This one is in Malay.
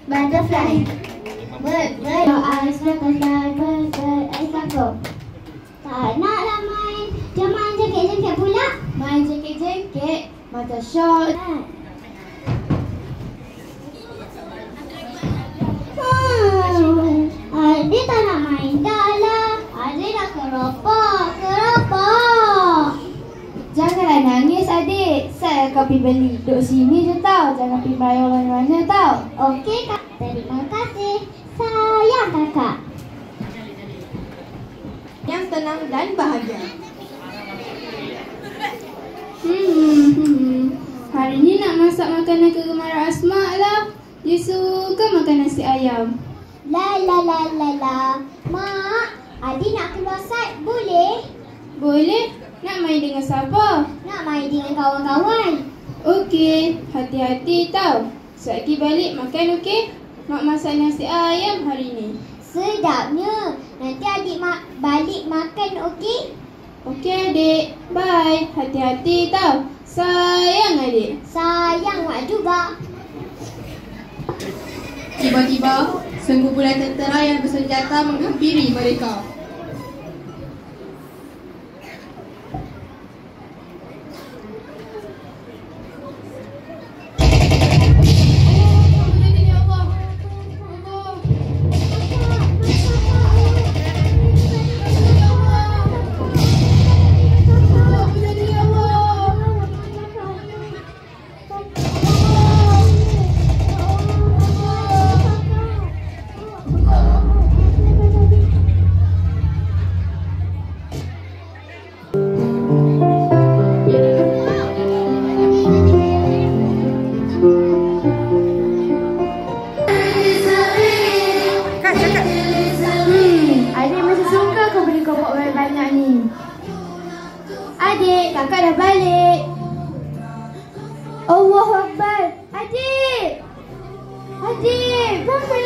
Butterfly. Bird. Your eyes butterfly. Bird. Eyes takut. Tak naklah main. Jangan main jengket-jengket pula. Main jengket-jengket. Mata shot. Adik tak nak main dah lah. Adik dah keropok. Janganlah nangis adik. Saya akan pergi beli. Duduk sini je tau. Jangan pergi bayar mana-mana tau. Okey kak. Terima kasih. Sayang kakak. Yang tenang dan bahagia. Hari ni nak masak makanan kegemaran Asma lah. Dia suka makan nasi ayam. La. Mak, adik nak keluar side boleh? Boleh? Nak main dengan siapa? Nak main dengan kawan-kawan. Okey, hati-hati tau. Sekejap lagi balik makan okey? Mak masak nasi ayam hari ni. Sedapnya. Nanti adik balik makan okey? Okey adik. Bye. Hati-hati tau. Sayang adik. Sayang mak juga. Tiba-tiba, sekumpulan tentera yang bersenjata menghampiri mereka. Adik, kakak dah balik. Allahu Akbar. Adik, bangun